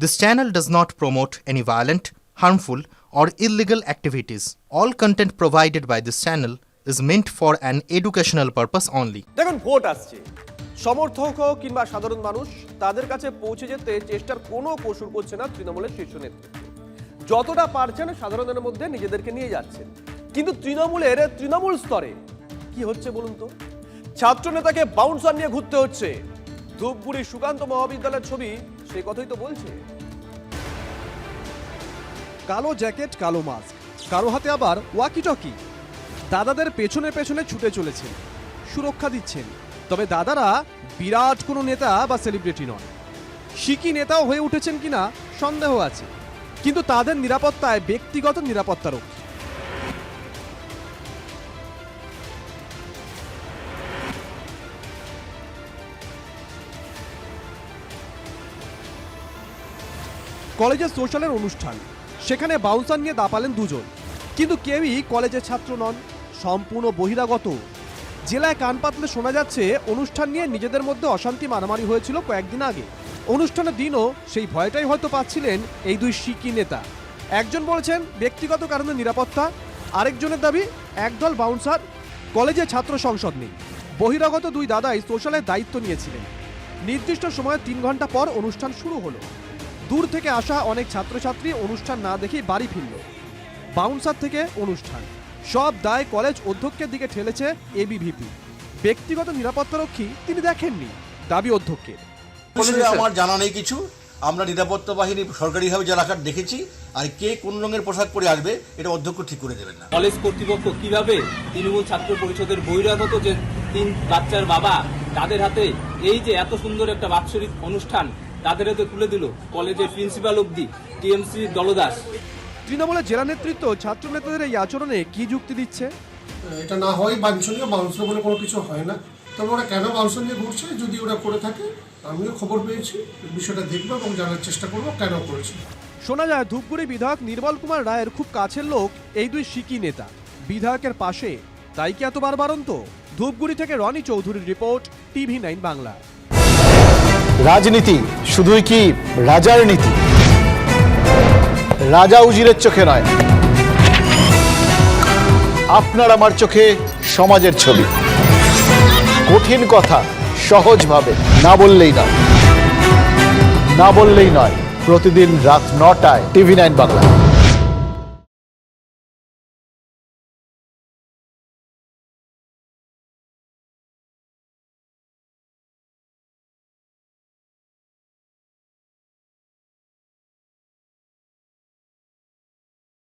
This channel does not promote any violent, harmful, or illegal activities. All content provided by this channel is meant for an educational purpose only. দেখুন, vote আসছে, সমর্থক হোক কিংবা সাধারণ মানুষ তাদের কাছে পৌঁছে যেতে চেষ্টার কোনো কসুর করছে না তৃণমূলের শীর্ষ নেতৃত্ব। যতটা পারছেন সাধারণের মধ্যে নিজেদেরকে নিয়ে যাচ্ছেন, কিন্তু তৃণমূল স্তরে কি হচ্ছে বলুন তো? ছাত্র নেতাকে বাউন্সার নিয়ে ঘুরতে হচ্ছে। ধূপগুড়ি সুকান্ত মহাবিদ্যালয়ের ছবি সেই কথাই তো বলছে। কালো জ্যাকেট, কালো মাস্ক, কারো হাতে আবার ওয়াকি টকি। দাদাদের পেছনে পেছনে ছুটে চলেছেন, সুরক্ষা দিচ্ছেন। তবে দাদারা বিরাট কোনো নেতা বা সেলিব্রিটি নন। শিকি নেতাও হয়ে উঠেছেন কিনা সন্দেহ আছে, কিন্তু তাদের নিরাপত্তায় ব্যক্তিগত নিরাপত্তারক্ষী। কলেজের সোশ্যালের অনুষ্ঠান, সেখানে বাউন্সার নিয়ে দাপালেন দুজন, কিন্তু কেউই কলেজের ছাত্র নন, সম্পূর্ণ বহিরাগত। জেলায় কান পাতলে শোনা যাচ্ছে অনুষ্ঠান নিয়ে নিজেদের মধ্যে অশান্তি মারামারি হয়েছিল কয়েকদিন আগে। অনুষ্ঠানের দিনও সেই ভয়টাই হয়তো পাচ্ছিলেন এই দুই শিকি নেতা। একজন বলছেন ব্যক্তিগত কারণে নিরাপত্তা, আরেকজনের দাবি একদল বাউন্সার, কলেজে ছাত্র সংসদ নেই। বহিরাগত দুই দাদাই সোশ্যালের দায়িত্ব নিয়েছিলেন। নির্দিষ্ট সময়ে 3 ঘন্টা পর অনুষ্ঠান শুরু হলো। দূর থেকে আসা অনেক ছাত্রছাত্রী অনুষ্ঠান না দেখেই বাড়ি ফিরল। বাউন্সার থেকে অনুষ্ঠান, সব দায় কলেজ অধ্যক্ষের দিকে ঠেলেছে এবিভিপি। ব্যক্তিগত নিরাপত্তারক্ষী তিনি দেখেননি, দাবি অধ্যক্ষের। আমার জানা নেই কিছু। আমরা নিরাপত্তা বাহিনী সরকারিভাবে যা রাখার দেখেছি, আর কে কোন রঙের পোশাক পরে আসবে এটা অধ্যক্ষ ঠিক করে দেবেন না। কলেজ কর্তৃপক্ষ কিভাবে তৃণমূল ছাত্র পরিষদের বহিরাগত যে 3 বাচ্চার বাবা, তাদের হাতে এই যে এত সুন্দর একটা বাৎসরিক অনুষ্ঠান তাদের হাতে তুলে দিল কলেজের প্রিন্সিপাল অবধি টিএমসি দলদাস। তৃণমূলের জেলা নেতৃত্ব ছাত্র নেতাদের এই আচরণে কি যুক্তি দিচ্ছে? এটা না হয় বাঞ্ছনীয়, বাউন্সার বলে কোনো কিছু হয় না। তবে ওরা কেন বাউন্সার নিয়ে ঘুরছে, যদি ওরা করে থাকে আমিও খবর পেয়েছি, বিষয়টা দেখবো এবং জানার চেষ্টা করবো কেন করেছে। শোনা যায় ধূপগুড়ি বিধায়ক নির্মল কুমার রায়ের খুব কাছের লোক এই দুই শিকি নেতা, বিধায়কের পাশে। তাই কি এত বারবারন্ত? ধূপগুড়ি থেকে রনি চৌধুরীর রিপোর্ট, TV9 বাংলা। রাজনীতি শুধুই কি রাজার নীতি? রাজা উজিরের চোখে নয়, আপনার আমার চোখে সমাজের ছবি। কঠিন কথা সহজভাবে না বললেই নয়, প্রতিদিন রাত 9টায় TV9 বাংলা।